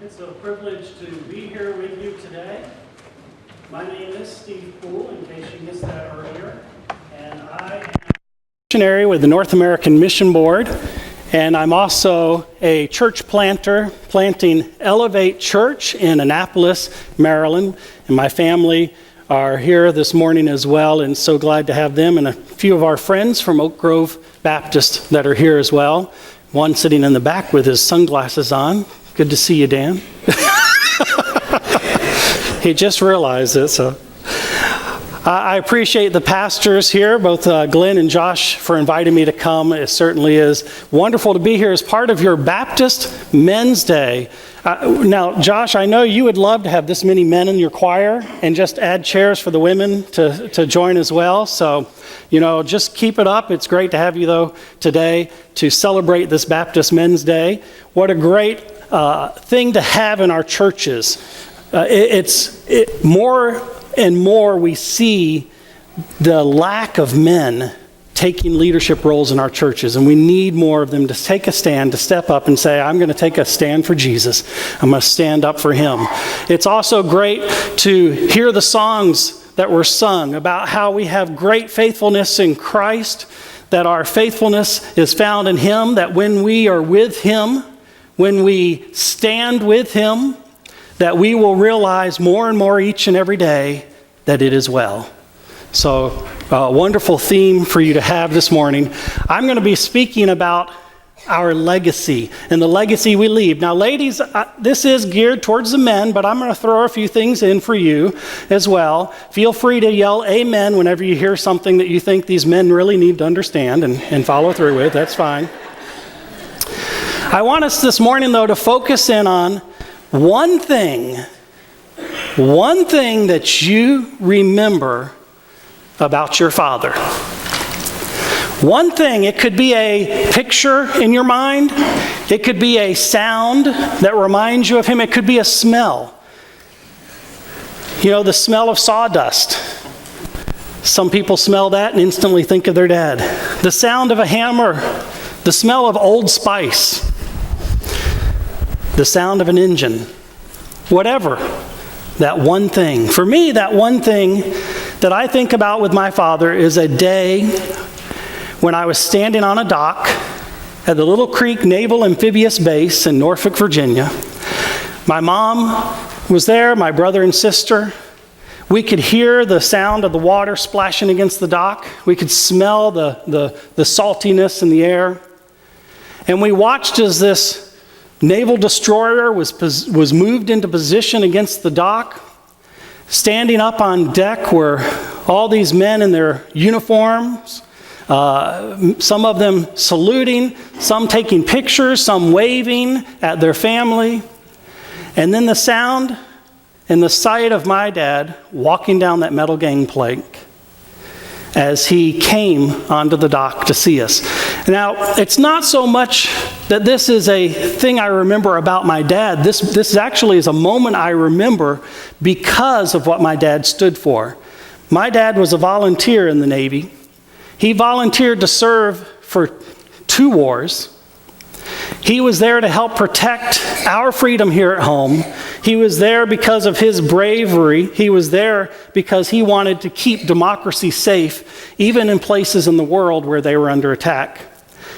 It's a privilege to be here with you today. My name is Steve Poole, in case you missed that earlier, and I am a missionary with the North American Mission Board, and I'm also a church planter, planting Elevate Church in Annapolis, Maryland, and my family are here this morning as well, and so glad to have them and a few of our friends from Oak Grove Baptist that are here as well. One sitting in the back with his sunglasses on. Good to see you, Dan. He just realized it, so. I appreciate the pastors here, both Glenn and Josh, for inviting me to come. It certainly is wonderful to be here as part of your Baptist Men's Day. Now, Josh, I know you would love to have this many men in your choir and just add chairs for the women to join as well. So, just keep it up. It's great to have you, though, today to celebrate this Baptist Men's Day. What a great thing to have in our churches. More and more we see the lack of men taking leadership roles in our churches, and we need more of them to take a stand, to step up and say, I'm going to take a stand for Jesus. I'm going to stand up for him. It's also great to hear the songs that were sung about how we have great faithfulness in Christ, that our faithfulness is found in him, that when we are with him, when we stand with him, that we will realize more and more each and every day that it is well. So, a wonderful theme for you to have this morning. I'm going to be speaking about our legacy and the legacy we leave. Now, ladies, this is geared towards the men, but I'm going to throw a few things in for you as well. Feel free to yell amen whenever you hear something that you think these men really need to understand and follow through with. That's fine. I want us this morning, though, to focus in on one thing that you remember about your father. One thing, it could be a picture in your mind. It could be a sound that reminds you of him. It could be a smell. The smell of sawdust. Some people smell that and instantly think of their dad. The sound of a hammer. The smell of Old Spice. The sound of an engine. Whatever. That one thing. For me, that one thing that I think about with my father is a day when I was standing on a dock at the Little Creek Naval Amphibious Base in Norfolk, Virginia. My mom was there, my brother and sister. We could hear the sound of the water splashing against the dock. We could smell the saltiness in the air. And we watched as this naval destroyer was moved into position against the dock. Standing up on deck were all these men in their uniforms, some of them saluting, some taking pictures, some waving at their family. And then the sound and the sight of my dad walking down that metal gangplank as he came onto the dock to see us. Now, it's not so much that this is a thing I remember about my dad. This actually is a moment I remember because of what my dad stood for. My dad was a volunteer in the Navy. He volunteered to serve for 2 wars. He was there to help protect our freedom here at home. He was there because of his bravery. He was there because he wanted to keep democracy safe, even in places in the world where they were under attack.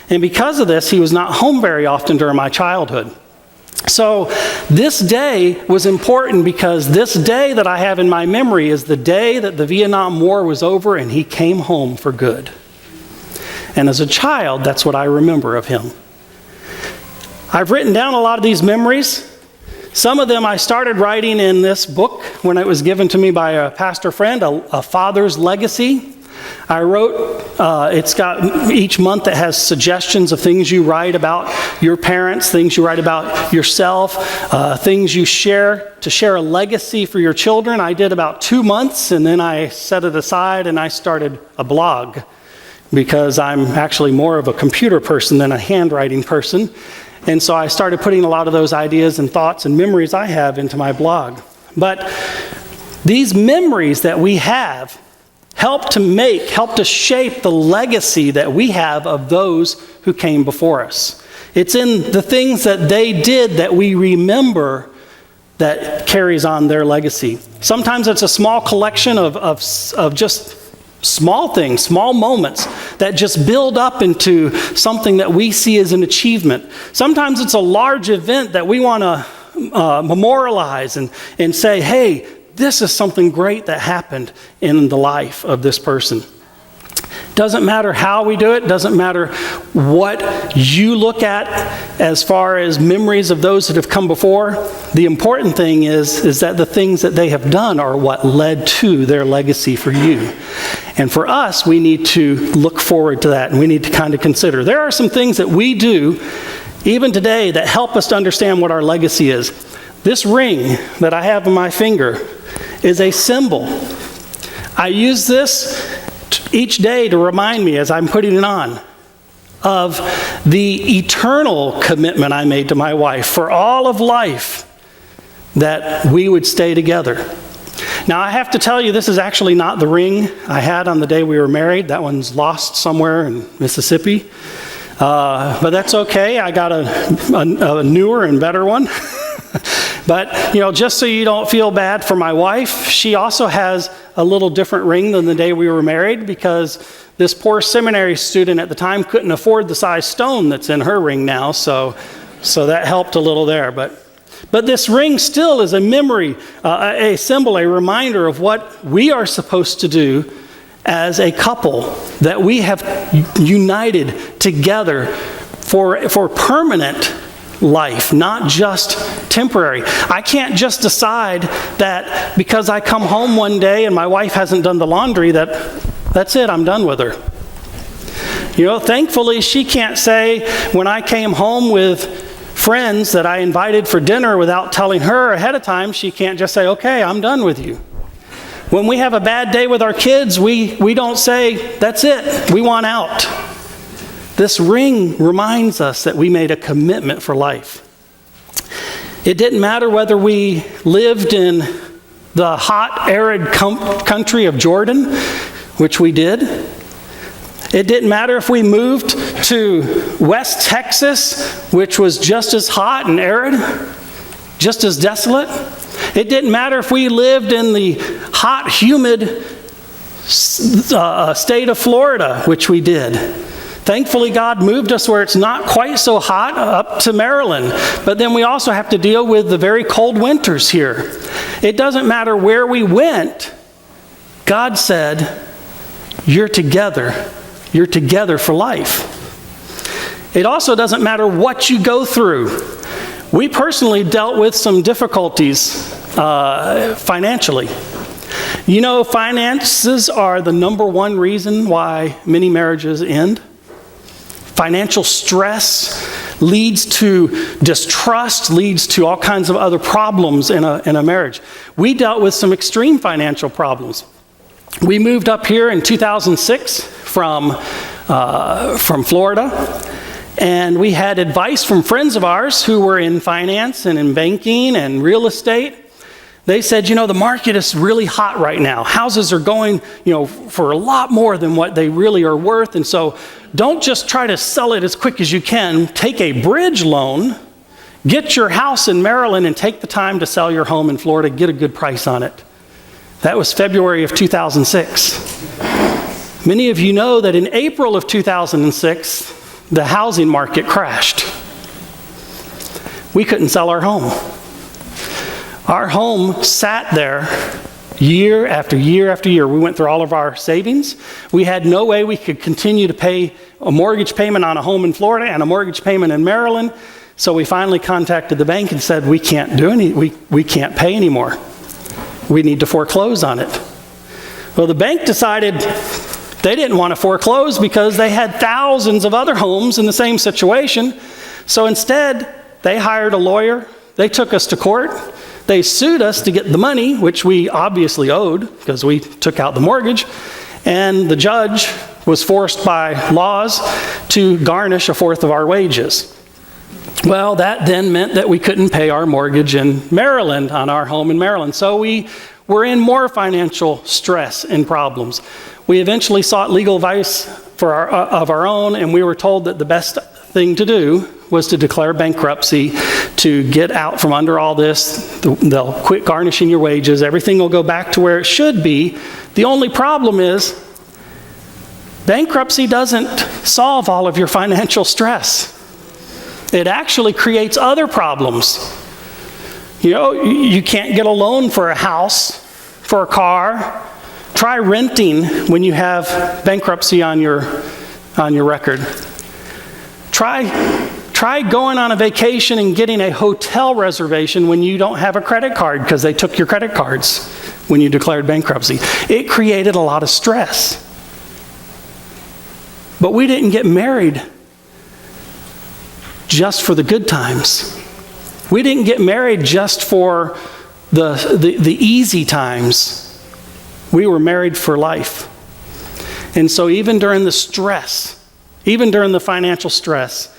And because of this, he was not home very often during my childhood. So this day was important because this day that I have in my memory is the day that the Vietnam War was over and he came home for good. And as a child, that's what I remember of him. I've written down a lot of these memories. Some of them I started writing in this book when it was given to me by a pastor friend, A Father's Legacy. I wrote, it's got each month that has suggestions of things you write about your parents, things you write about yourself, things you share to share a legacy for your children. I did about 2 months and then I set it aside and I started a blog because I'm actually more of a computer person than a handwriting person. And so I started putting a lot of those ideas and thoughts and memories I have into my blog. But these memories that we have help to shape the legacy that we have of those who came before us. It's in the things that they did that we remember that carries on their legacy. Sometimes it's a small collection of just small things, small moments that just build up into something that we see as an achievement. Sometimes it's a large event that we want to memorialize and say, hey, this is something great that happened in the life of this person. Doesn't matter how we do it, doesn't matter what you look at as far as memories of those that have come before. The important thing is that the things that they have done are what led to their legacy for you. And for us, we need to look forward to that, and we need to kind of consider. There are some things that we do, even today, that help us to understand what our legacy is. This ring that I have on my finger is a symbol. I use this each day to remind me as I'm putting it on of the eternal commitment I made to my wife for all of life that we would stay together. Now, I have to tell you, this is actually not the ring I had on the day we were married. That one's lost somewhere in Mississippi. But that's okay. I got a newer and better one. But, just so you don't feel bad for my wife, she also has a little different ring than the day we were married, because this poor seminary student at the time couldn't afford the size stone that's in her ring now, so that helped a little there. But this ring still is a memory, a symbol, a reminder of what we are supposed to do as a couple, that we have united together for permanent life, not just temporary. I can't just decide that because I come home one day and my wife hasn't done the laundry, that's it, I'm done with her. Thankfully, she can't say when I came home with friends that I invited for dinner without telling her ahead of time, she can't just say, okay, I'm done with you. When we have a bad day with our kids, we don't say, that's it, we want out. This ring reminds us that we made a commitment for life. It didn't matter whether we lived in the hot, arid country of Jordan, which we did. It didn't matter if we moved to West Texas, which was just as hot and arid, just as desolate. It didn't matter if we lived in the hot, humid state of Florida, which we did. Thankfully, God moved us where it's not quite so hot, up to Maryland. But then we also have to deal with the very cold winters here. It doesn't matter where we went. God said, you're together. You're together for life. It also doesn't matter what you go through. We personally dealt with some difficulties financially. Finances are the number one reason why many marriages end. Financial stress leads to distrust, leads to all kinds of other problems in a marriage. We dealt with some extreme financial problems. We moved up here in 2006 from Florida, and we had advice from friends of ours who were in finance and in banking and real estate. They said, the market is really hot right now. Houses are going, for a lot more than what they really are worth. And so don't just try to sell it as quick as you can. Take a bridge loan, get your house in Maryland, and take the time to sell your home in Florida, get a good price on it. That was February of 2006. Many of you know that in April of 2006, the housing market crashed. We couldn't sell our home. Our home sat there year after year after year. We went through all of our savings. We had no way we could continue to pay a mortgage payment on a home in Florida and a mortgage payment in Maryland. So we finally contacted the bank and said, we can't pay anymore. We need to foreclose on it. Well, the bank decided they didn't want to foreclose because they had thousands of other homes in the same situation. So instead, they hired a lawyer. They took us to court. They sued us to get the money, which we obviously owed because we took out the mortgage. And the judge was forced by laws to garnish a fourth of our wages. Well, that then meant that we couldn't pay our mortgage in Maryland on our home in Maryland. So we were in more financial stress and problems. We eventually sought legal advice of our own, and we were told that the best thing to do was to declare bankruptcy to get out from under all this. They'll quit garnishing your wages. Everything will go back to where it should be. The only problem is bankruptcy doesn't solve all of your financial stress. It actually creates other problems. You can't get a loan for a house, for a car. Try renting when you have bankruptcy on your record. Try going on a vacation and getting a hotel reservation when you don't have a credit card because they took your credit cards when you declared bankruptcy. It created a lot of stress. But we didn't get married just for the good times. We didn't get married just for the easy times. We were married for life. And so even during the stress, even during the financial stress,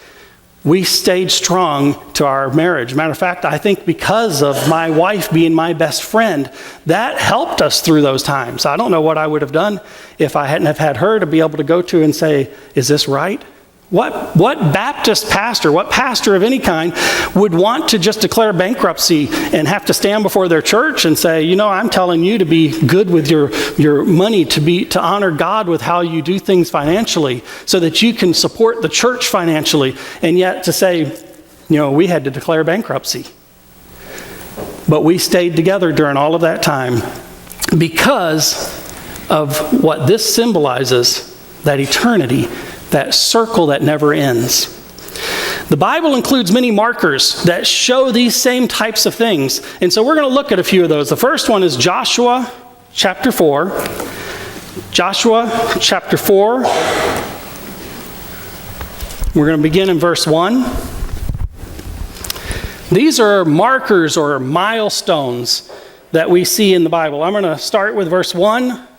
we stayed strong to our marriage. Matter of fact, I think because of my wife being my best friend, that helped us through those times. I don't know what I would have done if I hadn't have had her to be able to go to and say, is this right? What Baptist pastor, what pastor of any kind would want to just declare bankruptcy and have to stand before their church and say, I'm telling you to be good with your money, to honor God with how you do things financially so that you can support the church financially, and yet to say, we had to declare bankruptcy. But we stayed together during all of that time because of what this symbolizes, that eternity, that circle that never ends. The Bible includes many markers that show these same types of things. And so we're going to look at a few of those. The first one is Joshua chapter 4. Joshua chapter 4. We're going to begin in verse 1. These are markers or milestones that we see in the Bible. I'm going to start with verse 1.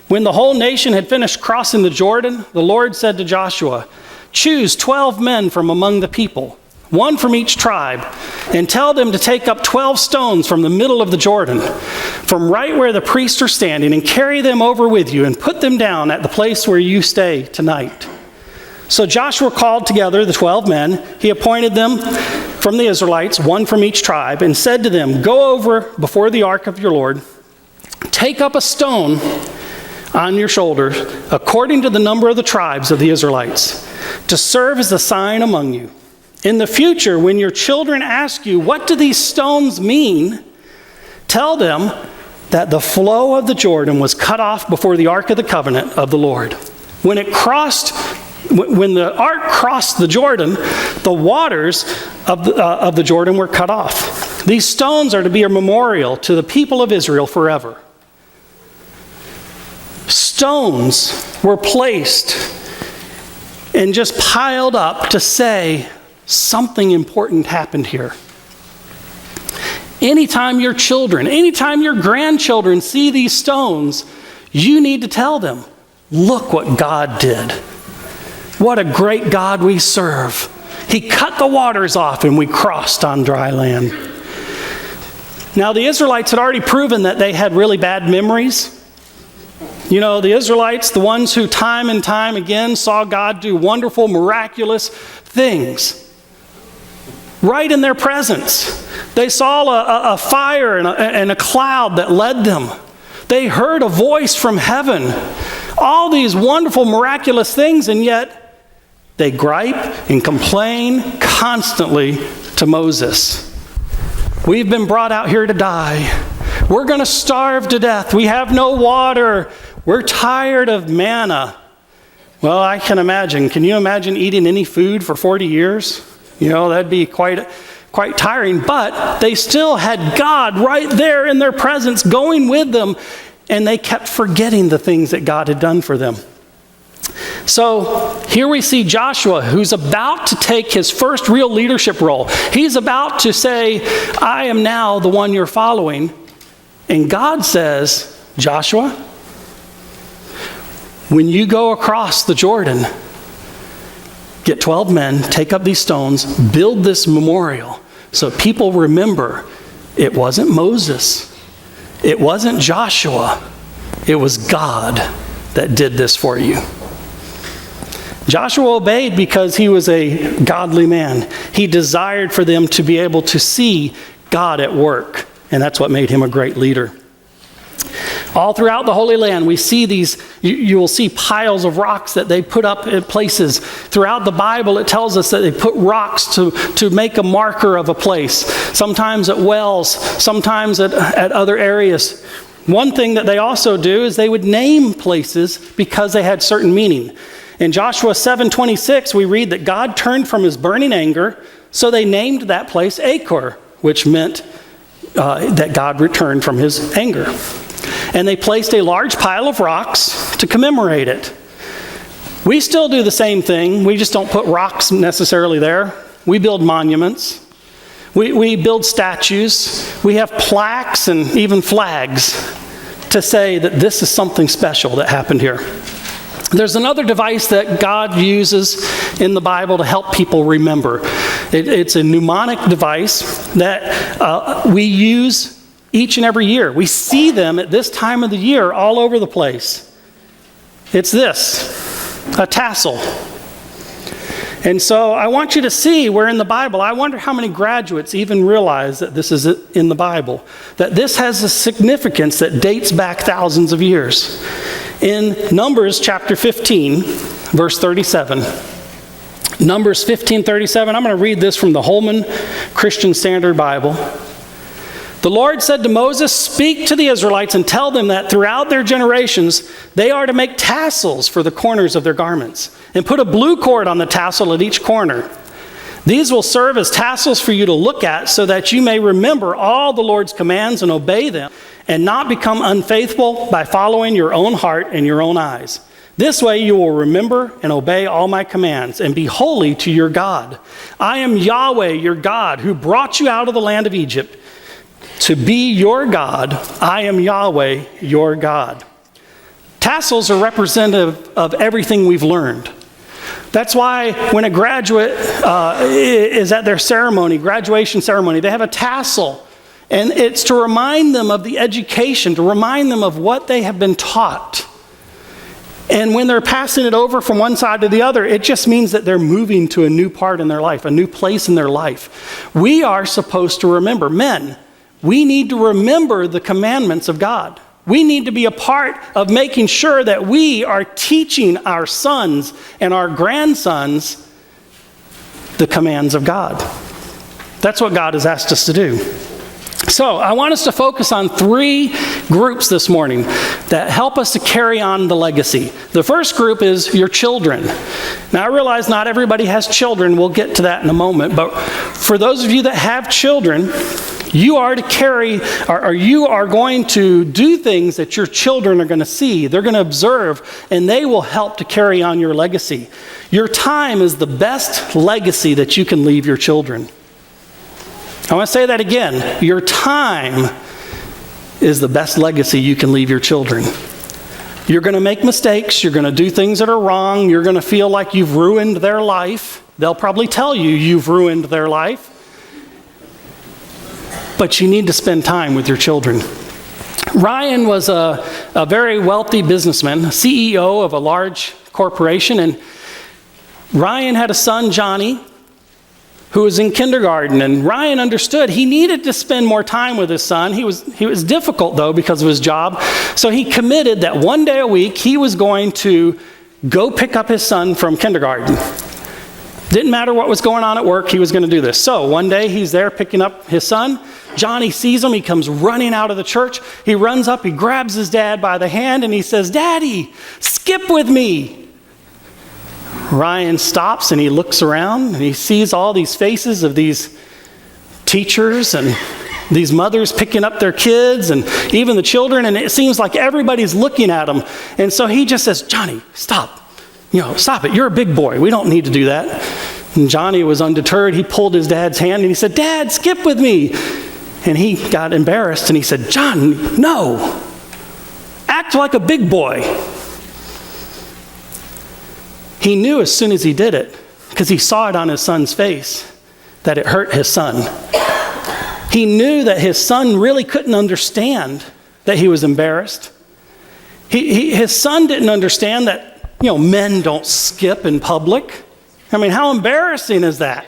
When the whole nation had finished crossing the Jordan, the Lord said to Joshua, choose 12 men from among the people, one from each tribe, and tell them to take up 12 stones from the middle of the Jordan, from right where the priests are standing, and carry them over with you, and put them down at the place where you stay tonight. So Joshua called together the 12 men. He appointed them from the Israelites, one from each tribe, and said to them, go over before the ark of your Lord, take up a stone on your shoulders, according to the number of the tribes of the Israelites, to serve as a sign among you. In the future, when your children ask you, what do these stones mean? Tell them that the flow of the Jordan was cut off before the ark of the covenant of the Lord. When the ark crossed the Jordan, the waters of the Jordan were cut off. These stones are to be a memorial to the people of Israel forever. Stones were placed and just piled up to say something important happened here. Anytime your children, anytime your grandchildren see these stones, you need to tell them, look what God did. What a great God we serve. He cut the waters off and we crossed on dry land. Now the Israelites had already proven that they had really bad memories. The Israelites, the ones who time and time again saw God do wonderful, miraculous things right in their presence. They saw a fire and a cloud that led them. They heard a voice from heaven. All these wonderful, miraculous things, and yet they gripe and complain constantly to Moses. We've been brought out here to die. We're going to starve to death. We have no water. We're tired of manna. Well, I can imagine. Can you imagine eating any food for 40 years? That'd be quite tiring. But they still had God right there in their presence going with them, and they kept forgetting the things that God had done for them. So here we see Joshua, who's about to take his first real leadership role. He's about to say, I am now the one you're following. And God says, Joshua, when you go across the Jordan, get 12 men, take up these stones, build this memorial so people remember it wasn't Moses, it wasn't Joshua, it was God that did this for you. Joshua obeyed because he was a godly man. He desired for them to be able to see God at work, and that's what made him a great leader. All throughout the Holy Land, we see these, you will see piles of rocks that they put up at places. Throughout the Bible, it tells us that they put rocks to make a marker of a place, sometimes at wells, sometimes at other areas. One thing that they also do is they would name places because they had certain meaning. In Joshua 7:26, we read that God turned from his burning anger, so they named that place Achor, which meant that God returned from his anger. And they placed a large pile of rocks to commemorate it. We still do the same thing. We just don't put rocks necessarily there. We build monuments. We build statues. We have plaques and even flags to say that this is something special that happened here. There's another device that God uses in the Bible to help people remember. It's a mnemonic device that we use each and every year. We see them at this time of the year all over the place. It's this, a tassel. And so I want you to see where in the Bible, I wonder how many graduates even realize that this is in the Bible, that this has a significance that dates back thousands of years. In Numbers chapter 15, verse 37. Numbers 15:37, I'm going to read this from the Holman Christian Standard Bible. The Lord said to Moses, "Speak to the Israelites and tell them that throughout their generations they are to make tassels for the corners of their garments and put a blue cord on the tassel at each corner. These will serve as tassels for you to look at so that you may remember all the Lord's commands and obey them and not become unfaithful by following your own heart and your own eyes. This way you will remember and obey all my commands and be holy to your God. I am Yahweh, your God, who brought you out of the land of Egypt. To be your God, I am Yahweh, your God." Tassels are representative of everything we've learned. That's why when a graduate is at their ceremony, graduation ceremony, they have a tassel. And it's to remind them of the education, to remind them of what they have been taught. And when they're passing it over from one side to the other, it just means that they're moving to a new part in their life, a new place in their life. We are supposed to remember, men, we need to remember the commandments of God. We need to be a part of making sure that we are teaching our sons and our grandsons the commands of God. That's what God has asked us to do. So I want us to focus on 3 groups this morning that help us to carry on the legacy. The first group is your children. Now I realize not everybody has children. We'll get to that in a moment. But for those of you that have children, you are to carry, or you are going to do things that your children are going to see. They're going to observe, and they will help to carry on your legacy. Your time is the best legacy that you can leave your children. I want to say that again. Your time is the best legacy you can leave your children. You're going to make mistakes. You're going to do things that are wrong. You're going to feel like you've ruined their life. They'll probably tell you you've ruined their life. But you need to spend time with your children. Ryan was a very wealthy businessman, CEO of a large corporation, and Ryan had a son, Johnny, who was in kindergarten, and Ryan understood he needed to spend more time with his son. He was difficult, though, because of his job, so he committed that one day a week he was going to go pick up his son from kindergarten. Didn't matter what was going on at work, he was going to do this. So one day he's there picking up his son. Johnny sees him. He comes running out of the church. He runs up. He grabs his dad by the hand and he says, "Daddy, skip with me." Ryan stops and he looks around and he sees all these faces of these teachers and these mothers picking up their kids and even the children, and it seems like everybody's looking at him. And so he just says, "Johnny, stop. Stop it. You're a big boy. We don't need to do that." And Johnny was undeterred. He pulled his dad's hand and he said, "Dad, skip with me." And he got embarrassed and he said, "John, no. Act like a big boy." He knew as soon as he did it, because he saw it on his son's face, that it hurt his son. He knew that his son really couldn't understand that he was embarrassed. His son didn't understand that Men don't skip in public. I mean, how embarrassing is that?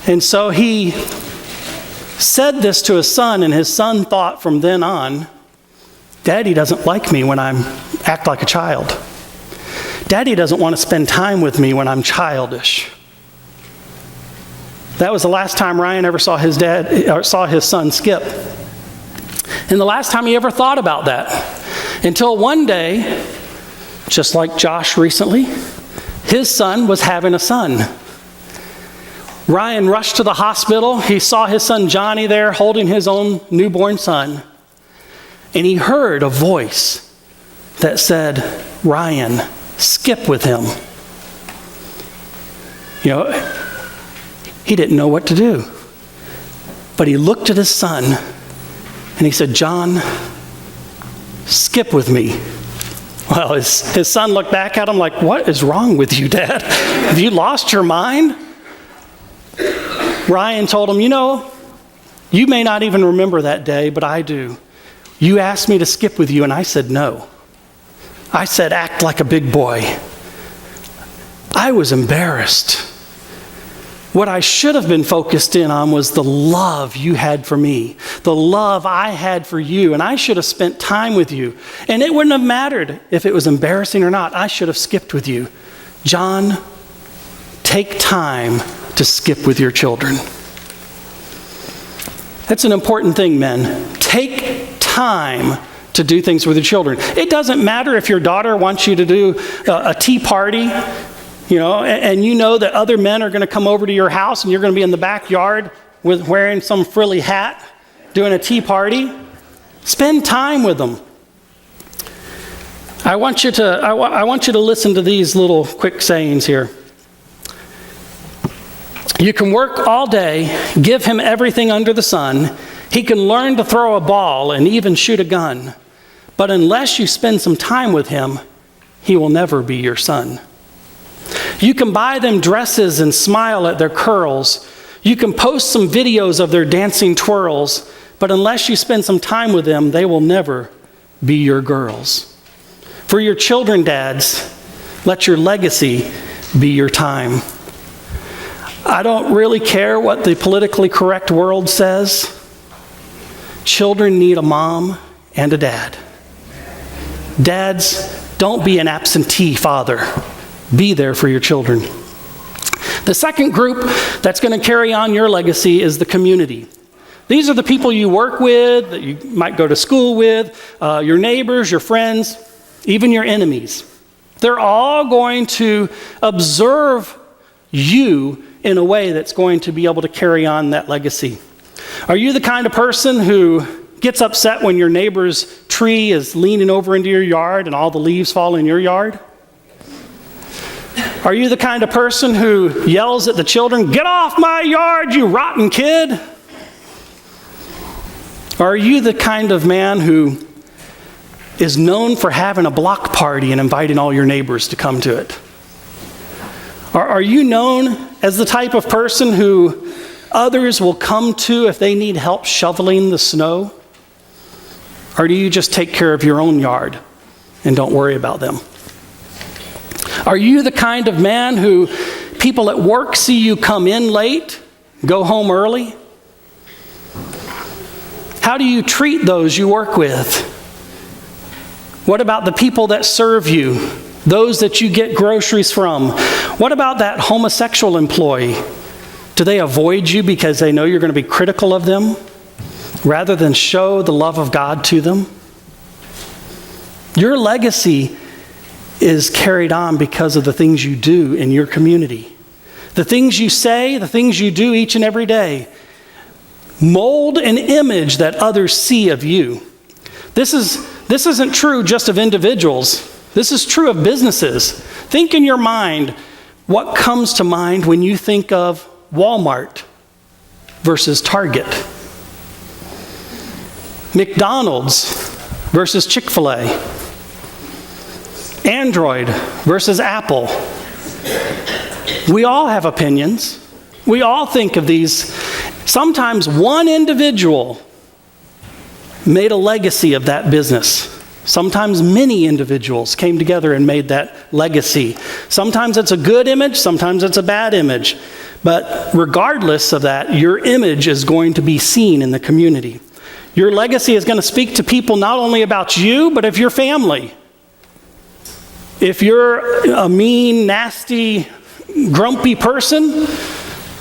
And so he said this to his son, and his son thought from then on, Daddy doesn't like me when I act like a child. Daddy doesn't want to spend time with me when I'm childish. That was the last time Ryan ever saw his son skip. And the last time he ever thought about that. Until one day, just like Josh recently, his son was having a son. Ryan rushed to the hospital. He saw his son Johnny there holding his own newborn son. And he heard a voice that said, Ryan, skip with him. He didn't know what to do. But he looked at his son and he said, John, skip with me. Well, his son looked back at him like, what is wrong with you, Dad? Have you lost your mind? Ryan told him, you may not even remember that day, but I do. You asked me to skip with you, and I said no. I said, act like a big boy. I was embarrassed. What I should have been focused in on was the love you had for me, the love I had for you, and I should have spent time with you. And it wouldn't have mattered if it was embarrassing or not. I should have skipped with you. John, take time to skip with your children. That's an important thing, men. Take time to do things with your children. It doesn't matter if your daughter wants you to do a tea party, and you know that other men are going to come over to your house and you're going to be in the backyard with wearing some frilly hat, doing a tea party. Spend time with them. I want you to listen to these little quick sayings here. You can work all day, give him everything under the sun. He can learn to throw a ball and even shoot a gun. But unless you spend some time with him, he will never be your son. You can buy them dresses and smile at their curls. You can post some videos of their dancing twirls. But unless you spend some time with them, they will never be your girls. For your children, dads, let your legacy be your time. I don't really care what the politically correct world says. Children need a mom and a dad. Dads, don't be an absentee father. Be there for your children. The second group that's going to carry on your legacy is the community. These are the people you work with, that you might go to school with, your neighbors, your friends, even your enemies. They're all going to observe you in a way that's going to be able to carry on that legacy. Are you the kind of person who gets upset when your neighbor's tree is leaning over into your yard and all the leaves fall in your yard? Are you the kind of person who yells at the children, "Get off my yard, you rotten kid"? Or are you the kind of man who is known for having a block party and inviting all your neighbors to come to it? Or are you known as the type of person who others will come to if they need help shoveling the snow? Or do you just take care of your own yard and don't worry about them? Are you the kind of man who people at work see you come in late, go home early? How do you treat those you work with? What about the people that serve you, those that you get groceries from? What about that homosexual employee? Do they avoid you because they know you're going to be critical of them rather than show the love of God to them? Your legacy is carried on because of the things you do in your community. The things you say, the things you do each and every day mold an image that others see of you. This isn't true just of individuals. This is true of businesses. Think in your mind what comes to mind when you think of Walmart versus Target, McDonald's versus Chick-fil-A, Android versus Apple. We all have opinions. We all think of these. Sometimes one individual made a legacy of that business. Sometimes many individuals came together and made that legacy. Sometimes it's a good image, sometimes it's a bad image. But regardless of that, your image is going to be seen in the community. Your legacy is going to speak to people not only about you, but of your family. If you're a mean, nasty, grumpy person,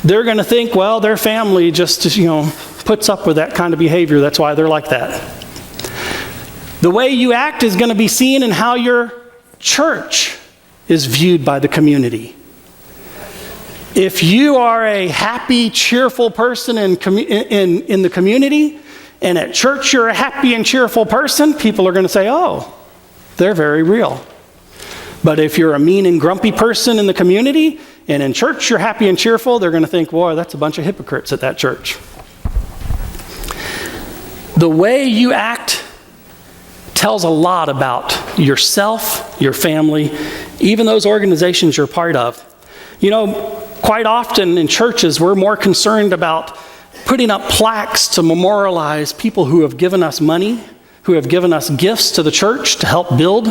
they're going to think, well, their family just, puts up with that kind of behavior. That's why they're like that. The way you act is going to be seen in how your church is viewed by the community. If you are a happy, cheerful person in the community, and at church you're a happy and cheerful person, people are going to say, oh, they're very real. But if you're a mean and grumpy person in the community, and in church you're happy and cheerful, they're going to think, boy, that's a bunch of hypocrites at that church. The way you act tells a lot about yourself, your family, even those organizations you're part of. Quite often in churches, we're more concerned about putting up plaques to memorialize people who have given us money, who have given us gifts to the church to help build.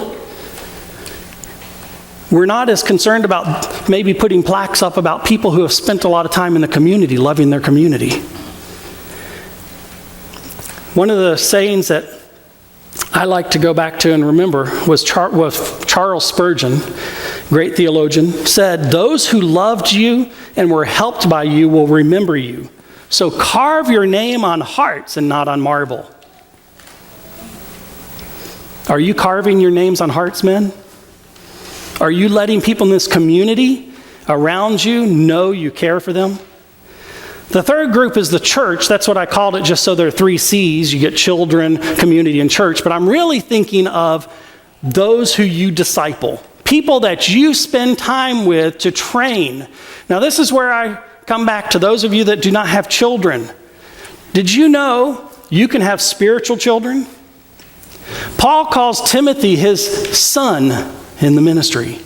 We're not as concerned about maybe putting plaques up about people who have spent a lot of time in the community, loving their community. One of the sayings that I like to go back to and remember was Charles Spurgeon, great theologian, said, "Those who loved you and were helped by you will remember you. So carve your name on hearts and not on marble." Are you carving your names on hearts, men? Are you letting people in this community around you know you care for them? The third group is the church. That's what I called it, just so there are 3 C's. You get children, community, and church. But I'm really thinking of those who you disciple, people that you spend time with to train. Now, this is where I come back to those of you that do not have children. Did you know you can have spiritual children? Paul calls Timothy his son in the ministry.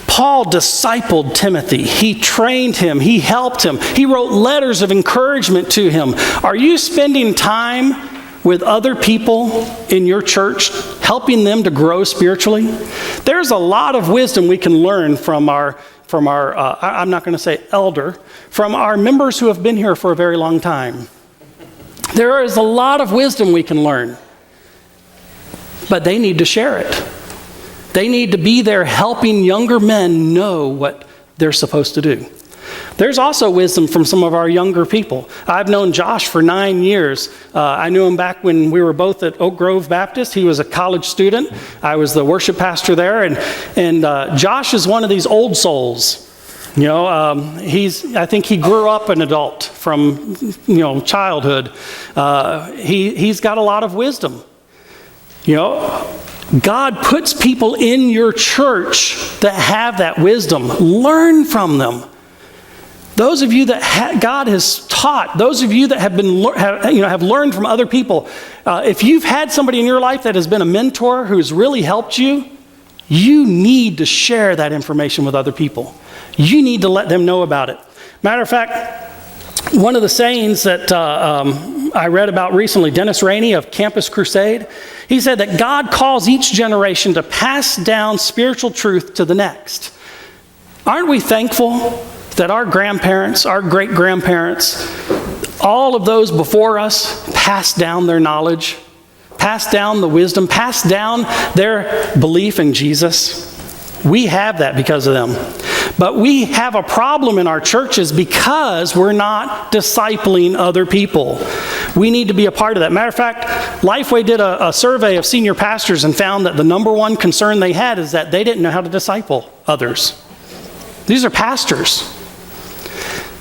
Paul discipled Timothy. He trained him. He helped him. He wrote letters of encouragement to him. Are you spending time with other people in your church, helping them to grow spiritually? There's a lot of wisdom we can learn from our I'm not going to say elder, from our members who have been here for a very long time. There is a lot of wisdom we can learn, but they need to share it. They need to be there helping younger men know what they're supposed to do. There's also wisdom from some of our younger people. I've known Josh for 9 years. I knew him back when we were both at Oak Grove Baptist. He was a college student. I was the worship pastor there. And Josh is one of these old souls. I think he grew up an adult from, childhood. He's got a lot of wisdom. God puts people in your church that have that wisdom. Learn from them. Those of you that God has taught, those of you that have learned from other people, if you've had somebody in your life that has been a mentor who's really helped you, you need to share that information with other people. You need to let them know about it. Matter of fact, one of the sayings that I read about recently, Dennis Rainey of Campus Crusade, he said that God calls each generation to pass down spiritual truth to the next. Aren't we thankful that our grandparents, our great-grandparents, all of those before us passed down their knowledge, passed down the wisdom, passed down their belief in Jesus? We have that because of them. But we have a problem in our churches because we're not discipling other people. We need to be a part of that. Matter of fact, Lifeway did a survey of senior pastors and found that the number one concern they had is that they didn't know how to disciple others. These are pastors.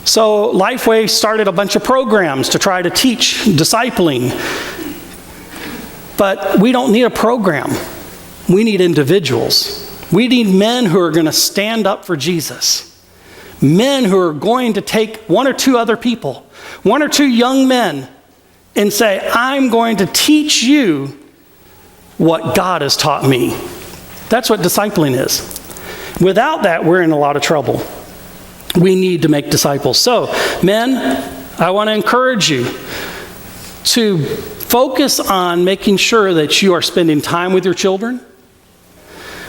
So Lifeway started a bunch of programs to try to teach discipling. But we don't need a program. We need individuals. We need men who are going to stand up for Jesus. Men who are going to take 1 or 2 other people, 1 or 2 young men, and say, I'm going to teach you what God has taught me. That's what discipling is. Without that, we're in a lot of trouble. We need to make disciples. So, men, I want to encourage you to Focus on making sure that you are spending time with your children.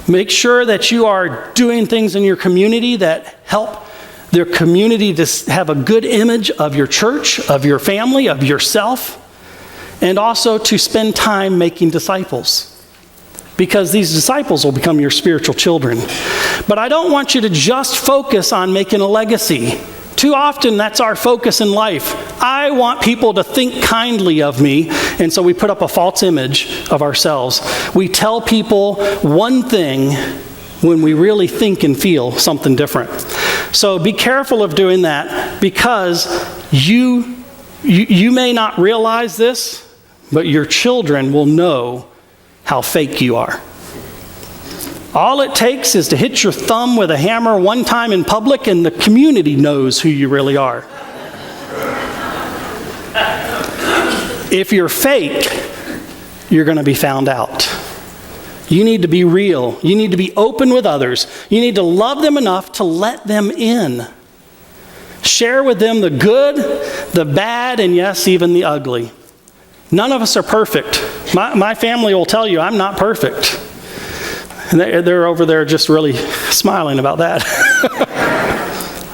Make sure that you are doing things in your community that help their community to have a good image of your church, of your family, of yourself, and also to spend time making disciples, because these disciples will become your spiritual children. But I don't want you to just focus on making a legacy. Too often, that's our focus in life. I want people to think kindly of me, and so we put up a false image of ourselves. We tell people one thing when we really think and feel something different. So be careful of doing that, because you may not realize this, but your children will know how fake you are. All it takes is to hit your thumb with a hammer one time in public, and the community knows who you really are. If you're fake, you're going to be found out. You need to be real. You need to be open with others. You need to love them enough to let them in. Share with them the good, the bad, and yes, even the ugly. None of us are perfect. My family will tell you I'm not perfect. And they're over there just really smiling about that.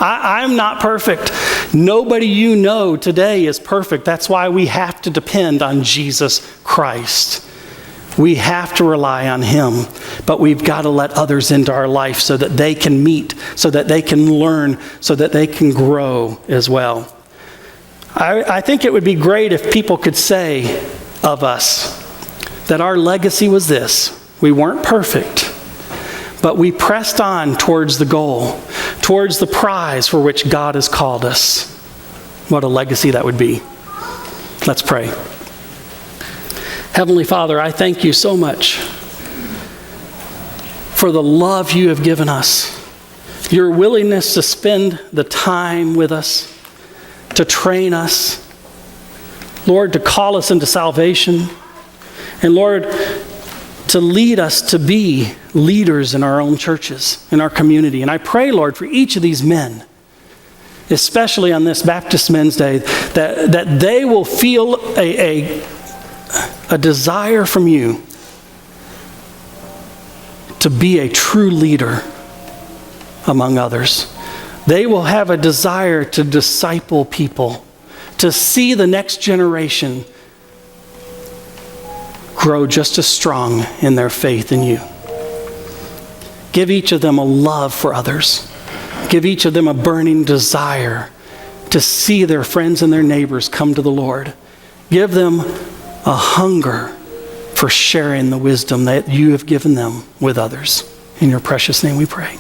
I'm not perfect. Nobody you know today is perfect. That's why we have to depend on Jesus Christ. We have to rely on him, but we've got to let others into our life so that they can meet, so that they can learn, so that they can grow as well. I think it would be great if people could say of us that our legacy was this: we weren't perfect, but we pressed on towards the goal, towards the prize for which God has called us. What a legacy that would be. Let's pray. Heavenly Father, I thank you so much for the love you have given us, your willingness to spend the time with us, to train us, Lord, to call us into salvation, and Lord, to lead us to be leaders in our own churches, in our community. And I pray, Lord, for each of these men, especially on this Baptist Men's Day, that they will feel a desire from you to be a true leader among others. They will have a desire to disciple people, to see the next generation grow just as strong in their faith in you. Give each of them a love for others. Give each of them a burning desire to see their friends and their neighbors come to the Lord. Give them a hunger for sharing the wisdom that you have given them with others. In your precious name we pray.